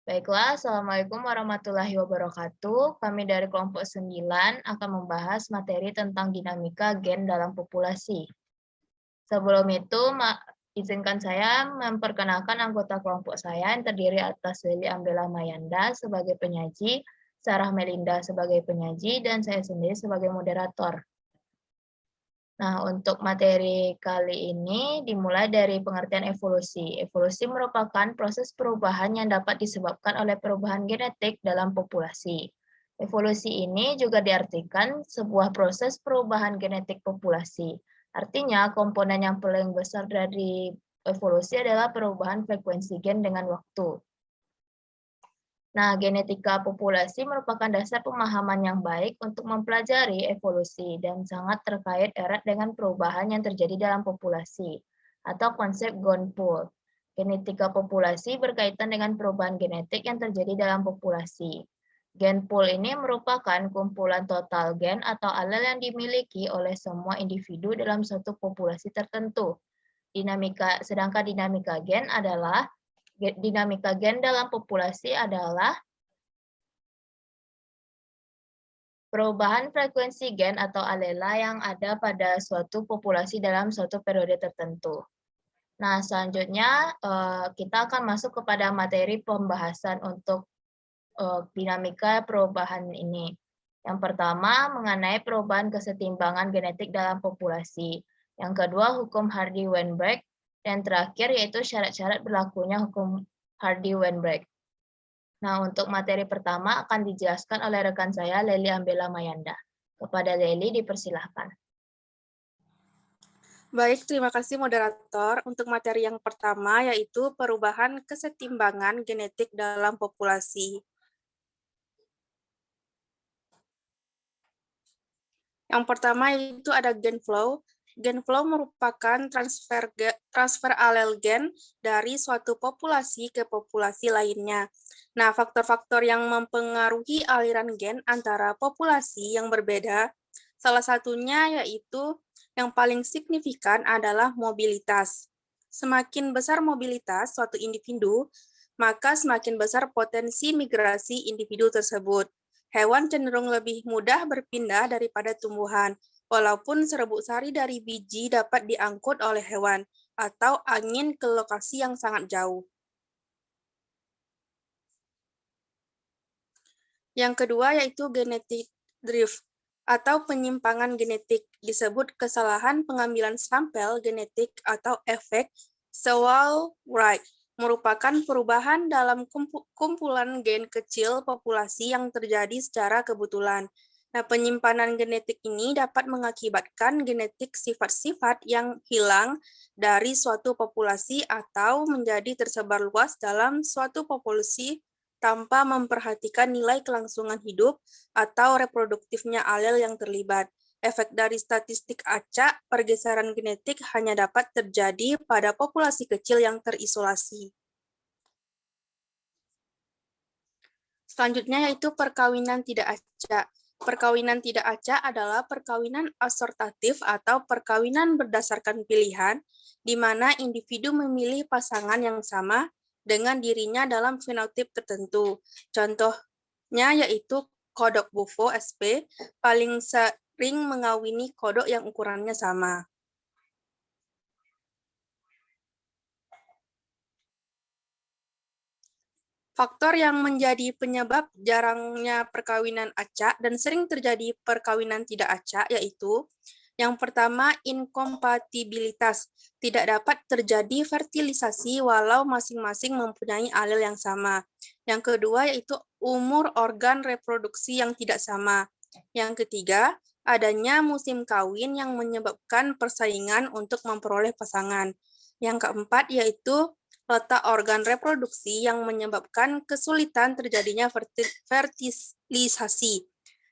Baiklah, Assalamualaikum warahmatullahi wabarakatuh. Kami dari kelompok 9 akan membahas materi tentang dinamika gen dalam populasi. Sebelum itu, izinkan saya memperkenalkan anggota kelompok saya yang terdiri atas Leli Ambela Mayanda sebagai penyaji, Sarah Melinda sebagai penyaji, dan saya sendiri sebagai moderator. Nah, untuk materi kali ini dimulai dari pengertian evolusi. Evolusi merupakan proses perubahan yang dapat disebabkan oleh perubahan genetik dalam populasi. Evolusi ini juga diartikan sebuah proses perubahan genetik populasi. Artinya, komponen yang paling besar dari evolusi adalah perubahan frekuensi gen dengan waktu. Nah, genetika populasi merupakan dasar pemahaman yang baik untuk mempelajari evolusi dan sangat terkait erat dengan perubahan yang terjadi dalam populasi, atau konsep gene pool. Genetika populasi berkaitan dengan perubahan genetik yang terjadi dalam populasi. Gen pool ini merupakan kumpulan total gen atau alel yang dimiliki oleh semua individu dalam suatu populasi tertentu. Sedangkan dinamika gen adalah dinamika gen dalam populasi adalah perubahan frekuensi gen atau alela yang ada pada suatu populasi dalam suatu periode tertentu. Nah, selanjutnya kita akan masuk kepada materi pembahasan untuk dinamika perubahan ini. Yang pertama, mengenai perubahan kesetimbangan genetik dalam populasi. Yang kedua, hukum Hardy-Weinberg. Dan terakhir, yaitu syarat-syarat berlakunya hukum Hardy-Weinberg. Nah, untuk materi pertama akan dijelaskan oleh rekan saya, Leli Ambela Mayanda. Kepada Leli, dipersilahkan. Baik, terima kasih moderator. Untuk materi yang pertama yaitu perubahan kesetimbangan genetik dalam populasi. Yang pertama yaitu ada gen flow. Gen flow merupakan transfer alel gen dari suatu populasi ke populasi lainnya. Nah, faktor-faktor yang mempengaruhi aliran gen antara populasi yang berbeda, salah satunya yaitu yang paling signifikan adalah mobilitas. Semakin besar mobilitas suatu individu, maka semakin besar potensi migrasi individu tersebut. Hewan cenderung lebih mudah berpindah daripada tumbuhan, walaupun serbuk sari dari biji dapat diangkut oleh hewan atau angin ke lokasi yang sangat jauh. Yang kedua yaitu genetic drift atau penyimpangan genetik, disebut kesalahan pengambilan sampel genetik atau efek Sewall-Wright, merupakan perubahan dalam kumpulan gen kecil populasi yang terjadi secara kebetulan. Nah, penyimpanan genetik ini dapat mengakibatkan genetik sifat-sifat yang hilang dari suatu populasi atau menjadi tersebar luas dalam suatu populasi tanpa memperhatikan nilai kelangsungan hidup atau reproduktifnya alel yang terlibat. Efek dari statistik acak, pergeseran genetik hanya dapat terjadi pada populasi kecil yang terisolasi. Selanjutnya yaitu perkawinan tidak acak. Perkawinan tidak acak adalah perkawinan asortatif atau perkawinan berdasarkan pilihan, di mana individu memilih pasangan yang sama dengan dirinya dalam fenotip tertentu. Contohnya yaitu kodok Bufo SP paling sering mengawini kodok yang ukurannya sama. Faktor yang menjadi penyebab jarangnya perkawinan acak dan sering terjadi perkawinan tidak acak yaitu yang pertama, inkompatibilitas. Tidak dapat terjadi fertilisasi walau masing-masing mempunyai alel yang sama. Yang kedua yaitu umur organ reproduksi yang tidak sama. Yang ketiga, adanya musim kawin yang menyebabkan persaingan untuk memperoleh pasangan. Yang keempat yaitu letak organ reproduksi yang menyebabkan kesulitan terjadinya fertilisasi.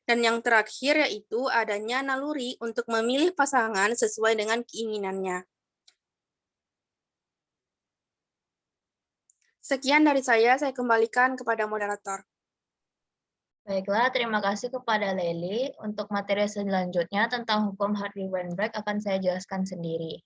Dan yang terakhir yaitu adanya naluri untuk memilih pasangan sesuai dengan keinginannya. Sekian dari saya kembalikan kepada moderator. Baiklah, terima kasih kepada Leli. Untuk materi selanjutnya tentang hukum Hardy-Weinberg akan saya jelaskan sendiri.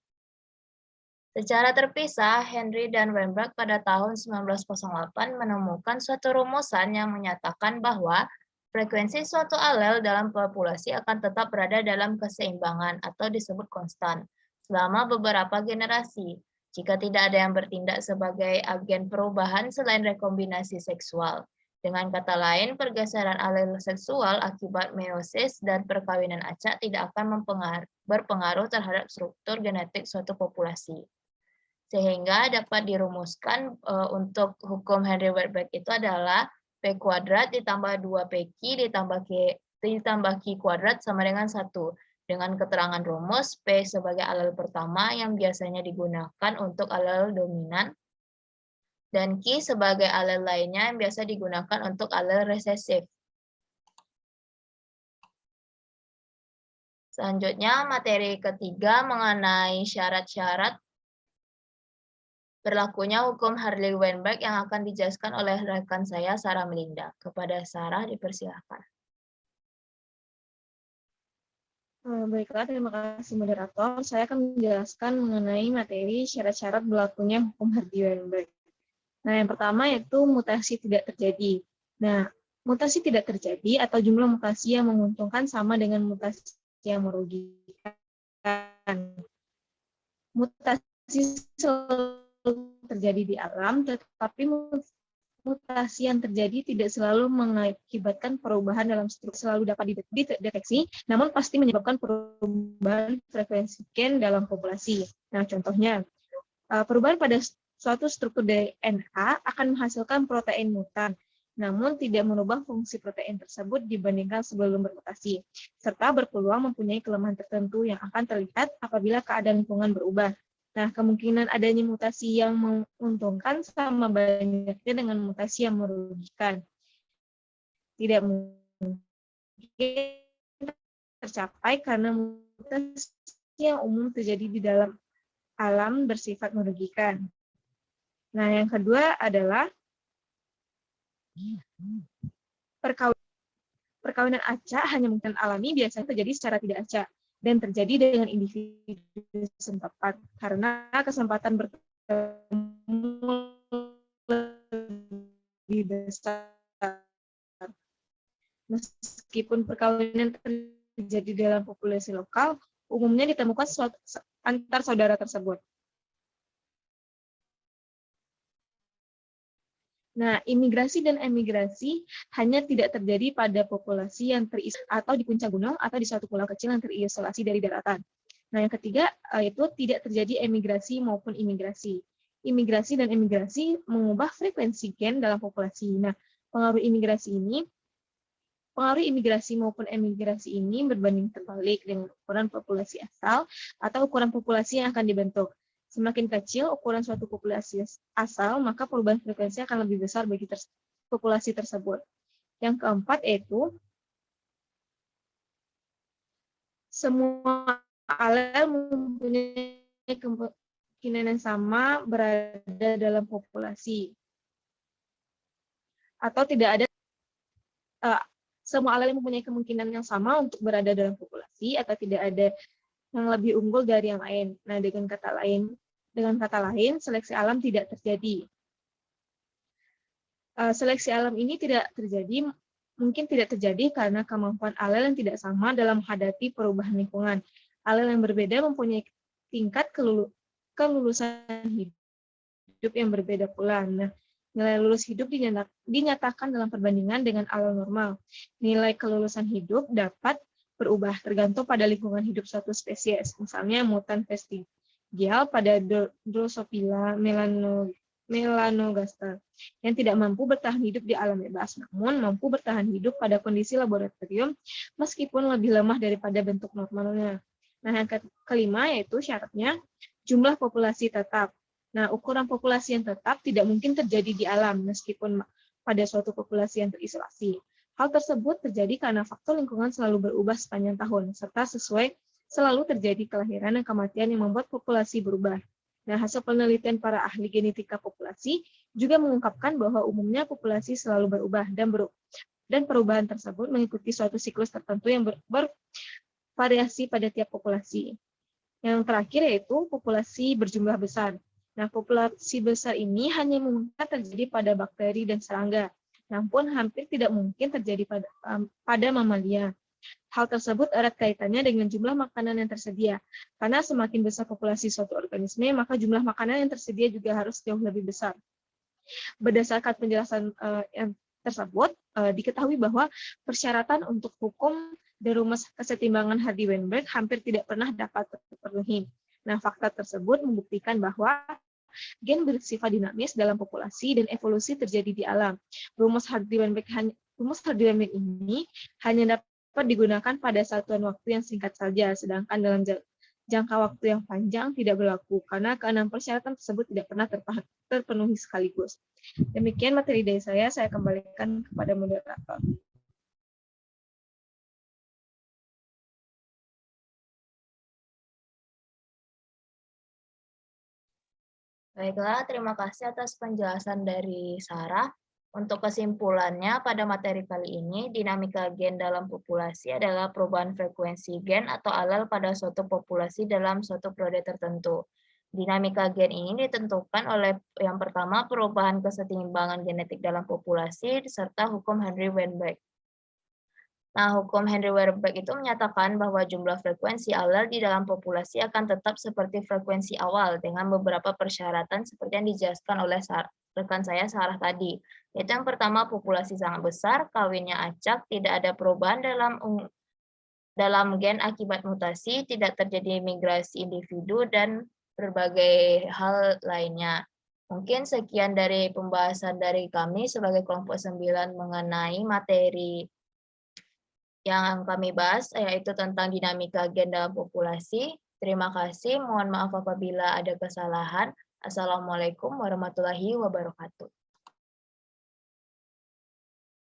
Secara terpisah, Henry dan Weinberg pada tahun 1908 menemukan suatu rumusan yang menyatakan bahwa frekuensi suatu alel dalam populasi akan tetap berada dalam keseimbangan atau disebut konstan selama beberapa generasi, jika tidak ada yang bertindak sebagai agen perubahan selain rekombinasi seksual. Dengan kata lain, pergeseran alel seksual akibat meiosis dan perkawinan acak tidak akan berpengaruh terhadap struktur genetik suatu populasi. Sehingga dapat dirumuskan untuk hukum Henry Weinberg itu adalah P kuadrat ditambah 2PQ ditambah Q kuadrat sama dengan 1. Dengan keterangan rumus, P sebagai alel pertama yang biasanya digunakan untuk alel dominan, dan Q sebagai alel lainnya yang biasa digunakan untuk alel resesif. Selanjutnya, materi ketiga mengenai syarat-syarat berlakunya hukum Hartley-Weinberg yang akan dijelaskan oleh rekan saya, Sarah Melinda. Kepada Sarah, dipersilakan. Baiklah, terima kasih moderator. Saya akan menjelaskan mengenai materi syarat-syarat berlakunya hukum Hartley-Weinberg. Nah, yang pertama yaitu mutasi tidak terjadi. Nah, mutasi tidak terjadi atau jumlah mutasi yang menguntungkan sama dengan mutasi yang merugikan. Mutasi selalu terjadi di alam, tetapi mutasi yang terjadi tidak selalu mengakibatkan perubahan dalam struktur, selalu dapat dideteksi, namun pasti menyebabkan perubahan frekuensi gen dalam populasi. Nah, contohnya, perubahan pada suatu struktur DNA akan menghasilkan protein mutan, namun tidak merubah fungsi protein tersebut dibandingkan sebelum bermutasi, serta berpeluang mempunyai kelemahan tertentu yang akan terlihat apabila keadaan lingkungan berubah. Nah, kemungkinan adanya mutasi yang menguntungkan sama banyaknya dengan mutasi yang merugikan. Tidak mungkin tercapai karena mutasi yang umum terjadi di dalam alam bersifat merugikan. Nah, yang kedua adalah perkawinan acak hanya mungkin alami, biasanya terjadi secara tidak acak dan terjadi dengan individu setempat karena kesempatan bertemu lebih besar. Meskipun perkawinan terjadi dalam populasi lokal, umumnya ditemukan antar saudara tersebut. Nah, imigrasi dan emigrasi hanya tidak terjadi pada populasi yang terisolasi atau di puncak gunung atau di suatu pulau kecil yang terisolasi dari daratan. Nah, yang ketiga itu tidak terjadi emigrasi maupun imigrasi. Imigrasi dan emigrasi mengubah frekuensi gen dalam populasi. Nah, pengaruh imigrasi maupun emigrasi ini berbanding terbalik dengan ukuran populasi asal atau ukuran populasi yang akan dibentuk. Semakin kecil ukuran suatu populasi asal, maka perubahan frekuensi akan lebih besar bagi populasi tersebut. Yang keempat yaitu semua alel mempunyai kemungkinan yang sama berada dalam populasi. Atau tidak ada semua alel mempunyai kemungkinan yang sama untuk berada dalam populasi atau tidak ada yang lebih unggul dari yang lain. Nah, dengan kata lain, seleksi alam tidak terjadi. Seleksi alam ini mungkin tidak terjadi karena kemampuan alel yang tidak sama dalam menghadapi perubahan lingkungan. Alel yang berbeda mempunyai tingkat kelulusan hidup yang berbeda pula. Nah, nilai lulus hidup dinyatakan dalam perbandingan dengan alel normal. Nilai kelulusan hidup dapat berubah tergantung pada lingkungan hidup suatu spesies. Misalnya mutan vestigial pada Drosophila melanogaster yang tidak mampu bertahan hidup di alam bebas, namun mampu bertahan hidup pada kondisi laboratorium meskipun lebih lemah daripada bentuk normalnya. Nah, yang kelima yaitu syaratnya jumlah populasi tetap. Nah, ukuran populasi yang tetap tidak mungkin terjadi di alam meskipun pada suatu populasi yang terisolasi. Hal tersebut terjadi karena faktor lingkungan selalu berubah sepanjang tahun, serta selalu terjadi kelahiran dan kematian yang membuat populasi berubah. Nah, hasil penelitian para ahli genetika populasi juga mengungkapkan bahwa umumnya populasi selalu berubah dan perubahan tersebut mengikuti suatu siklus tertentu yang bervariasi pada tiap populasi. Yang terakhir yaitu populasi berjumlah besar. Nah, populasi besar ini hanya mungkin terjadi pada bakteri dan serangga, namun hampir tidak mungkin terjadi pada mamalia. Hal tersebut erat kaitannya dengan jumlah makanan yang tersedia. Karena semakin besar populasi suatu organisme, maka jumlah makanan yang tersedia juga harus jauh lebih besar. Berdasarkan penjelasan yang tersebut, diketahui bahwa persyaratan untuk hukum dan rumus kesetimbangan Hardy-Weinberg hampir tidak pernah dapat terpenuhi. Nah, fakta tersebut membuktikan bahwa gen bersifat dinamis dalam populasi dan evolusi terjadi di alam. Rumus Hardy-Weinberg ini hanya dapat digunakan pada satuan waktu yang singkat saja, sedangkan dalam jangka waktu yang panjang tidak berlaku, karena keenam persyaratan tersebut tidak pernah terpenuhi sekaligus. Demikian materi dari saya kembalikan kepada moderator. Baiklah, terima kasih atas penjelasan dari Sarah. Untuk kesimpulannya, pada materi kali ini, dinamika gen dalam populasi adalah perubahan frekuensi gen atau alel pada suatu populasi dalam suatu periode tertentu. Dinamika gen ini ditentukan oleh yang pertama perubahan kesetimbangan genetik dalam populasi serta hukum Henry-Weinberg. Nah, hukum Henry-Weinberg itu menyatakan bahwa jumlah frekuensi alel di dalam populasi akan tetap seperti frekuensi awal dengan beberapa persyaratan seperti yang dijelaskan oleh rekan saya Sarah tadi. Yaitu yang pertama, populasi sangat besar, kawinnya acak, tidak ada perubahan dalam gen akibat mutasi, tidak terjadi migrasi individu, dan berbagai hal lainnya. Mungkin sekian dari pembahasan dari kami sebagai kelompok 9 mengenai materi yang kami bahas, yaitu tentang dinamika gen dalam populasi. Terima kasih, mohon maaf apabila ada kesalahan. Assalamualaikum warahmatullahi wabarakatuh.